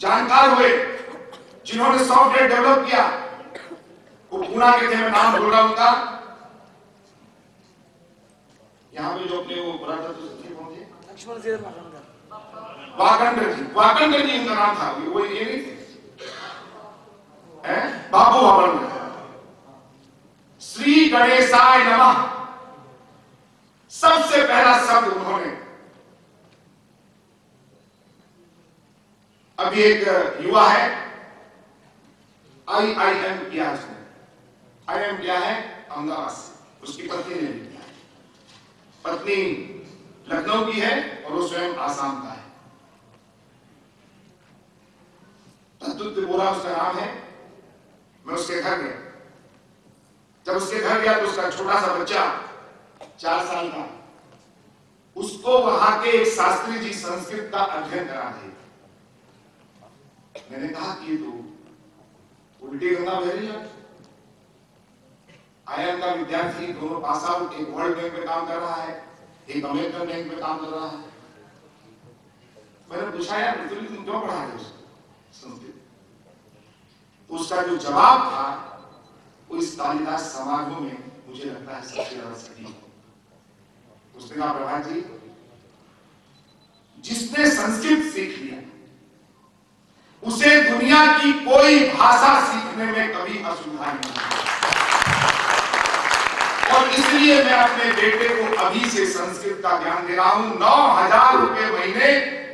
जानकार हुए, जिन्होंने सॉफ्टवेयर डेवलप किया, वो पूना के थे, मैं नाम बोल रहा हूं था। यहाँ पे जो अपने वो पुरातत्व सचिव कौन थे? लक्ष्मण जी वाकंडर जी उनका नाम था। वो ये नहीं थे, बाबू वाकंडर। श्री गणेशाय नमः सबसे पहला शब्द उन्होंने। अभी एक युवा है, IIM किया उसने। IIM किया है अहमदाबाद से, उसकी पत्नी ने भी किया है। पत्नी लखनऊ की है और वो स्वयं आसाम का है। बोला उसका नाम है। मैं उसके घर गया। जब उसके घर गया तो उसका छोटा सा बच्चा 4 साल का, उसको वहां के एक शास्त्री जी संस्कृत का अध्ययन करा थे। मैंने कहा कि ये तो उल्टी गंगा बह रही है। IIM का विद्यार्थी, दोनों पास आउट, एक वर्ल्ड बैंक में काम कर रहा है, एक अमेरिकन बैंक में काम कर रहा है। मैंने पूछा यार तुम क्यों पढ़ा रहे हो संस्कृत? उसका जो जवाब था वो इस कालिदास समारोह में मुझे लगता है सबसे ज्यादा सटीक। उसने कहा प्रभात जी, जिसने संस्कृत सीख लिया उसे दुनिया की कोई भाषा सीखने में कभी असुविधा नहीं है। और इसलिए मैं अपने बेटे को अभी से संस्कृत का ज्ञान दे रहा हूं। 9,000 रुपए महीने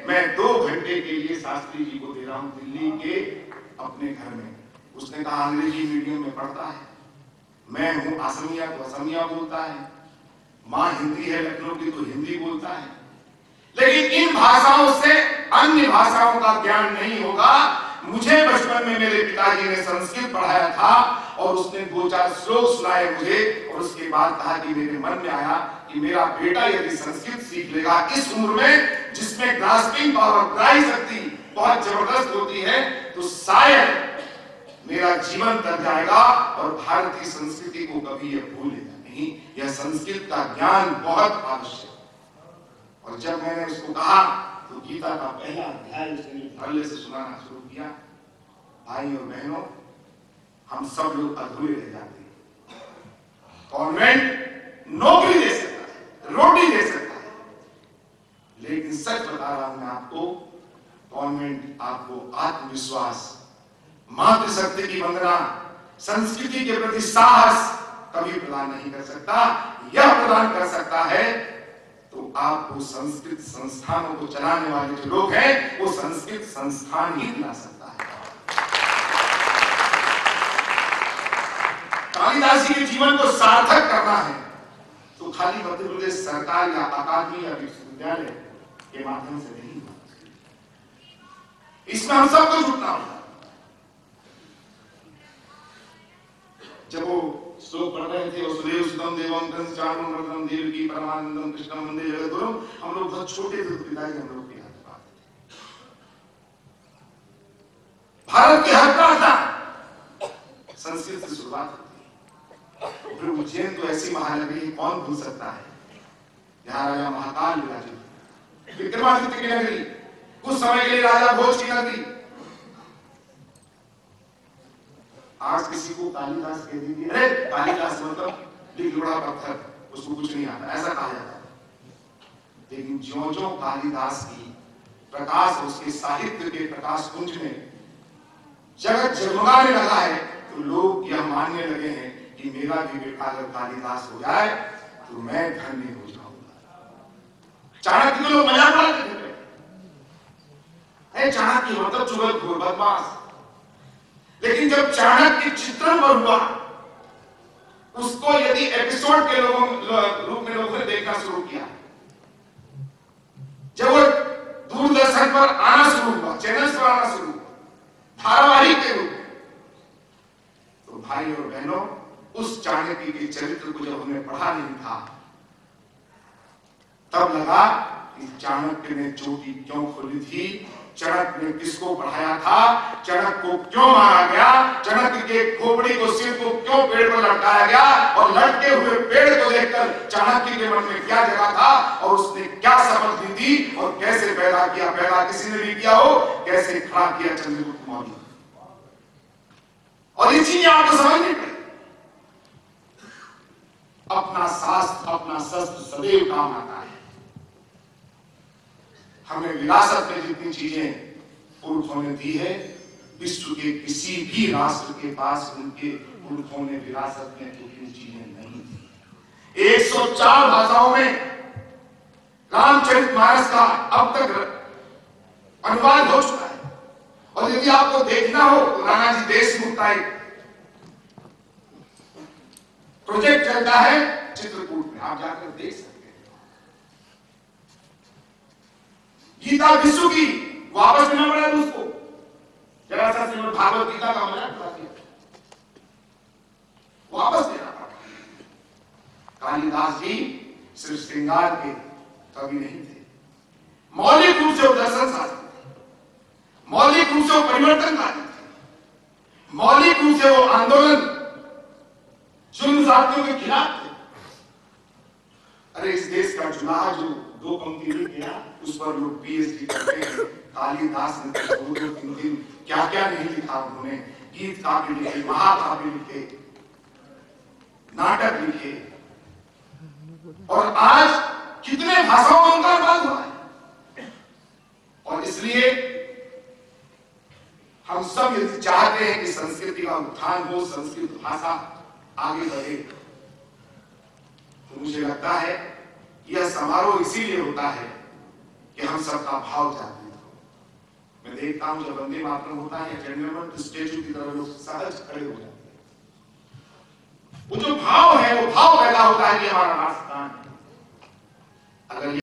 मैं 2 घंटे के लिए शास्त्री जी को दे रहा हूं दिल्ली के अपने घर में। उसने कहा अंग्रेजी मीडियम में पढ़ता है, मैं हूं असमिया तो असमिया बोलता है, मां हिंदी है लखनऊ की तो हिंदी बोलता है, लेकिन इन भाषाओं से अन्य भाषाओं का ज्ञान नहीं होगा। मुझे बचपन में मेरे पिताजी ने संस्कृत पढ़ाया था और उसने 2-4 श्लोक सुनाए मुझे, और उसके बाद कहा कि मेरे मन में आया कि मेरा बेटा यदि संस्कृत सीख लेगा इस उम्र में, जिसमें ग्रास्पिंग पावर, ग्राही शक्ति बहुत जबरदस्त होती है, तो शायद मेरा जीवन तर जाएगा और भारतीय संस्कृति को कभी यह भूलेगा नहीं। यह संस्कृत का ज्ञान बहुत आवश्यक। और जब मैंने उसको कहा तो गीता का पहला अध्याय उसने धड़ल्ले से सुनाना शुरू किया। भाई और बहनों, हम सब लोग अधूरे रह जाते हैं। कॉन्वेंट नौकरी दे सकता है, रोटी दे सकता है, लेकिन सच बता रहा हूं मैं आपको, कॉन्वेंट आपको आत्मविश्वास, मातृशक्ति की वंदना, संस्कृति के प्रति साहस कभी प्रदान नहीं कर सकता। यह प्रदान कर सकता है तो आपको संस्कृत संस्थानों को चलाने वाले जो लोग हैं, वो संस्कृत संस्थान ही दिला सकता है। कालिदास जी के जीवन को सार्थक करना है तो खाली मध्य प्रदेश सरकार या अकादमी या विश्वविद्यालय के माध्यम से नहीं होगा। इसमें हम सबको जुटना होगा। जब वो श्लोक पढ़ रहे थे, वसुदेव सुतम देवम कंस चारुमर्दनम देवकी परमानंदम कृष्णम वंदे जगद्गुरुम, हम लोग बहुत छोटे थे तो पिताजी हम लोग के हाथ पाते थे। भारत की हर प्रांत संस्कृत से शुरुआत होती है। फिर उज्जैन तो ऐसी महानगरी कौन भूल सकता है, यहाँ राजा महाकाल विराजित, विक्रमादित्य की नगरी, कुछ समय के लिए राजा भोज की नगरी। आज किसी को कालिदास कह दीजिए, अरे कालिदास मतलब लिखा पत्थर, उसको कुछ नहीं आता, ऐसा कहा जाता है। लेकिन ज्यों-ज्यों कालिदास की प्रकाश उसके साहित्य के प्रकाश पुंज में जगत जगमगाने लगा है, तो लोग यह मानने लगे हैं कि मेरा भी बेटा अगर कालिदास हो जाए तो मैं धन्य हो जाऊंगा। चाणक्य के लोग मजाक उड़ाते थे, चाणक्य मतलब चुगलखोर, बदमाश। लेकिन जब चाणक्य चित्रण पर हुआ, उसको यदि एपिसोड के रूप में लोगों ने देखना शुरू किया, जब वो दूरदर्शन पर आना शुरू हुआ, चैनल्स पर आना शुरू हुआ, धारावाहिक के रूप में, तो भाई और बहनों, उस चाणक्य के चरित्र को जब हमने पढ़ा नहीं था, तब लगा कि चाणक्य ने चोटी क्यों खोली थी, चणक ने किसको पढ़ाया था, चणक को क्यों मारा गया, चणक के खोपड़ी को, सिर को क्यों पेड़ पर लटकाया गया, और लटके हुए पेड़ को देखकर चाणक्य के मन में क्या जगा था, और उसने क्या शपथ ली थी, और कैसे पैदा किया, पैदा किसी ने भी किया हो, कैसे खड़ा किया चंद्रगुप्त मौर्य। और ये चीजें आपको समझनी पड़ेगी। अपना शास्त्र, अपना शस्त्र सदैव काम आता है। हमें विरासत में जितनी चीजें पुरखों ने दी है, विश्व के किसी भी राष्ट्र के पास उनके पुरखों ने विरासत में उतनी चीजें नहीं दी। 104 भाषाओं में रामचरितमानस का अब तक अनुवाद हो चुका है। और यदि आपको देखना हो तो नानाजी देशमुख का एक प्रोजेक्ट चलता है चित्रकूट में, आप जाकर देख सकते हैं। गीता विश्व की वापस देना पड़ा है उसको, जरा सा श्रीमद् भागवत गीता का मजाक उड़ा दिया, वापस देना पड़ा। कालिदास जी सिर्फ श्रृंगार के कवि नहीं थे, मौलिक रूप से वो दर्शन शास्त्री थे, मौलिक रूप से वो परिवर्तनकारी थे, मौलिक रूप से वो आंदोलन जुल्म जातियों के खिलाफ थे। अरे इस देश का चुनाव जो 2 पंक्ति लिख गया, उस पर लोग पीएचडी करते हैं। कालिदास ने तो 2-3 दिन क्या क्या नहीं लिखा उन्होंने, गीत काव्य लिखे, महाकाव्य लिखे, नाटक लिखे, और आज कितने भाषाओं में उनका अनुवाद हुआ है। और इसलिए हम सब यदि चाहते हैं कि संस्कृति का उत्थान हो, संस्कृत भाषा आगे बढ़े, तो मुझे लगता है यह समारोह इसीलिए होता है कि हम सबका भाव जागृत हो। मैं देखता हूं जब वंदे मातरम होता है या जनगण तो स्टेचू की तरह लोग सहज खड़े हो जाते हैं। वो जो भाव है, वो भाव पैदा होता है कि हमारा राष्ट्रगान है। अगर